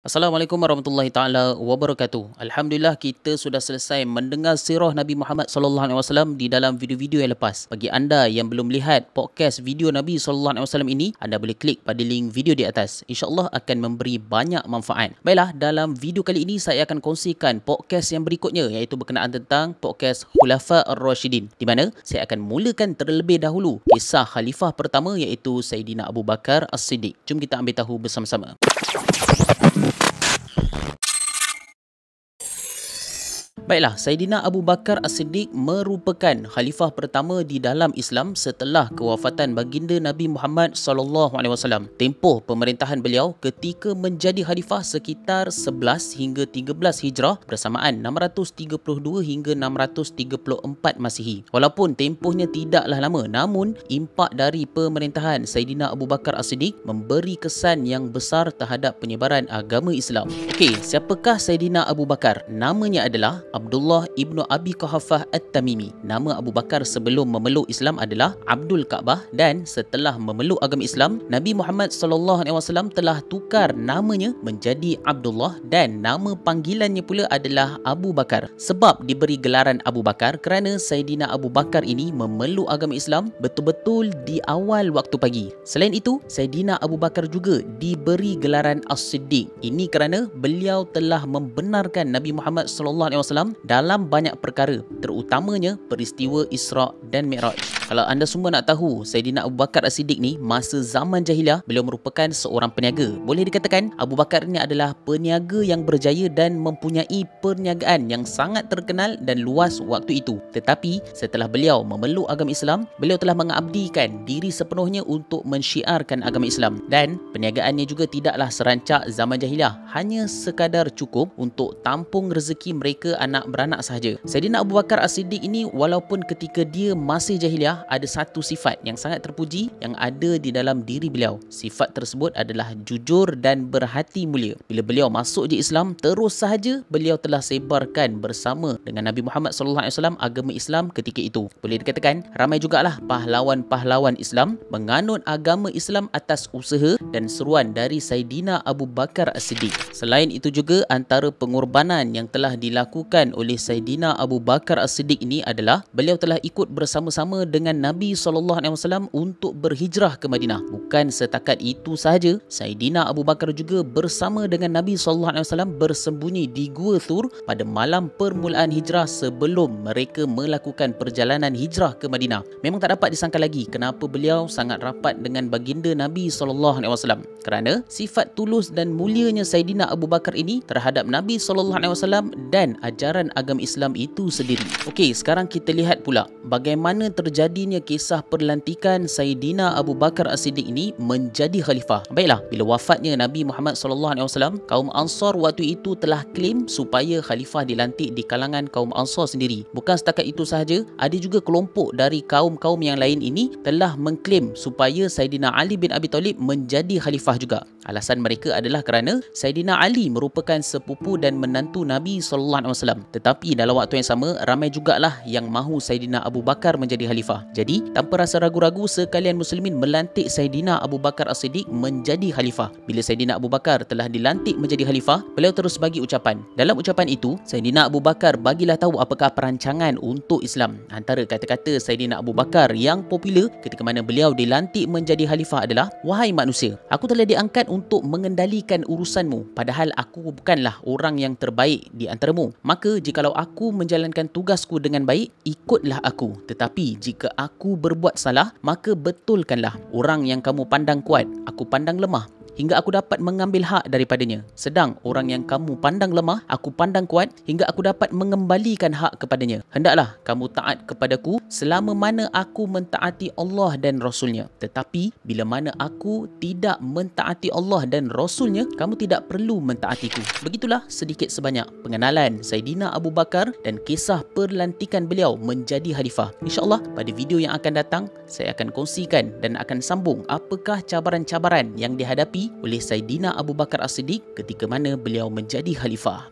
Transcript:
Assalamualaikum warahmatullahi taala wabarakatuh. Alhamdulillah kita sudah selesai mendengar sirah Nabi Muhammad sallallahu alaihi wasallam di dalam video-video yang lepas. Bagi anda yang belum lihat podcast video Nabi sallallahu alaihi wasallam ini, anda boleh klik pada link video di atas. Insya-Allah akan memberi banyak manfaat. Baiklah, dalam video kali ini saya akan kongsikan podcast yang berikutnya, iaitu berkenaan tentang podcast Khulafa Ar-Rashidin, di mana saya akan mulakan terlebih dahulu kisah khalifah pertama, iaitu Saidina Abu Bakar As-Siddiq. Jom kita ambil tahu bersama-sama. Baiklah, Saidina Abu Bakar As-Siddiq merupakan khalifah pertama di dalam Islam setelah kewafatan baginda Nabi Muhammad sallallahu alaihi wasallam. Tempoh pemerintahan beliau ketika menjadi khalifah sekitar 11 hingga 13 Hijrah bersamaan 632 hingga 634 Masihi. Walaupun tempohnya tidaklah lama, namun impak dari pemerintahan Saidina Abu Bakar As-Siddiq memberi kesan yang besar terhadap penyebaran agama Islam. Okey, siapakah Saidina Abu Bakar? Namanya adalah Abdullah ibnu Abi Quhafah At-Tamimi. Nama Abu Bakar sebelum memeluk Islam adalah Abdul Ka'bah, dan setelah memeluk agama Islam, Nabi Muhammad sallallahu alaihi wasallam telah tukar namanya menjadi Abdullah, dan nama panggilannya pula adalah Abu Bakar. Sebab diberi gelaran Abu Bakar kerana Saidina Abu Bakar ini memeluk agama Islam betul-betul di awal waktu pagi. Selain itu, Saidina Abu Bakar juga diberi gelaran As-Siddiq. Ini kerana beliau telah membenarkan Nabi Muhammad sallallahu alaihi wasallam dalam banyak perkara, terutamanya peristiwa Isra' dan Mi'raj. Kalau anda semua nak tahu, Saidina Abu Bakar As-Siddiq ni masa zaman jahiliah beliau merupakan seorang peniaga. Boleh dikatakan Abu Bakar ni adalah peniaga yang berjaya dan mempunyai perniagaan yang sangat terkenal dan luas waktu itu. Tetapi setelah beliau memeluk agama Islam, beliau telah mengabdikan diri sepenuhnya untuk mensyiarkan agama Islam, dan perniagaannya juga tidaklah serancak zaman jahiliah, hanya sekadar cukup untuk tampung rezeki mereka anak beranak sahaja. Saidina Abu Bakar As-Siddiq ini, walaupun ketika dia masih jahiliah, ada satu sifat yang sangat terpuji yang ada di dalam diri beliau. Sifat tersebut adalah jujur dan berhati mulia. Bila beliau masuk di Islam, terus sahaja beliau telah sebarkan bersama dengan Nabi Muhammad sallallahu alaihi wasallam agama Islam ketika itu. Boleh dikatakan ramai jugalah pahlawan-pahlawan Islam menganut agama Islam atas usaha dan seruan dari Saidina Abu Bakar As-Siddiq. Selain itu juga, antara pengorbanan yang telah dilakukan oleh Saidina Abu Bakar As-Siddiq ini adalah beliau telah ikut bersama-sama dengan Nabi SAW untuk berhijrah ke Madinah. Bukan setakat itu sahaja, Saidina Abu Bakar juga bersama dengan Nabi SAW bersembunyi di Gua Thur pada malam permulaan hijrah sebelum mereka melakukan perjalanan hijrah ke Madinah. Memang tak dapat disangka lagi kenapa beliau sangat rapat dengan baginda Nabi SAW, kerana sifat tulus dan mulianya Saidina Abu Bakar ini terhadap Nabi SAW dan ajaran agama Islam itu sendiri. Okey, sekarang kita lihat pula bagaimana terjadinya kisah perlantikan Saidina Abu Bakar As-Siddiq ini menjadi khalifah. Baiklah, bila wafatnya Nabi Muhammad sallallahu alaihi wasallam, kaum Ansar waktu itu telah klaim supaya khalifah dilantik di kalangan kaum Ansar sendiri. Bukan setakat itu sahaja, ada juga kelompok dari kaum-kaum yang lain ini telah mengklaim supaya Saidina Ali bin Abi Talib menjadi khalifah juga. Alasan mereka adalah kerana Saidina Ali merupakan sepupu dan menantu Nabi sallallahu alaihi wasallam. Tetapi dalam waktu yang sama, ramai jugalah yang mahu Saidina Abu Bakar menjadi khalifah. Jadi, tanpa rasa ragu-ragu, sekalian muslimin melantik Saidina Abu Bakar As-Siddiq menjadi khalifah. Bila Saidina Abu Bakar telah dilantik menjadi khalifah, beliau terus bagi ucapan. Dalam ucapan itu, Saidina Abu Bakar bagilah tahu apakah perancangan untuk Islam. Antara kata-kata Saidina Abu Bakar yang popular ketika mana beliau dilantik menjadi khalifah adalah, "Wahai manusia, aku telah diangkat untuk mengendalikan urusanmu, padahal aku bukanlah orang yang terbaik di antaramu. Maka jikalau aku menjalankan tugasku dengan baik, ikutlah aku. Tetapi jika aku berbuat salah, maka betulkanlah. Orang yang kamu pandang kuat, aku pandang lemah, hingga aku dapat mengambil hak daripadanya. Sedang orang yang kamu pandang lemah, aku pandang kuat, hingga aku dapat mengembalikan hak kepadanya. Hendaklah kamu taat kepadaku selama mana aku mentaati Allah dan Rasulnya. Tetapi bila mana aku tidak mentaati Allah dan Rasulnya, kamu tidak perlu mentaatiku." Begitulah sedikit sebanyak pengenalan Saidina Abu Bakar dan kisah perlantikan beliau menjadi khalifah. InsyaAllah pada video yang akan datang, saya akan kongsikan dan akan sambung apakah cabaran-cabaran yang dihadapi oleh Saidina Abu Bakar As-Siddiq ketika mana beliau menjadi khalifah.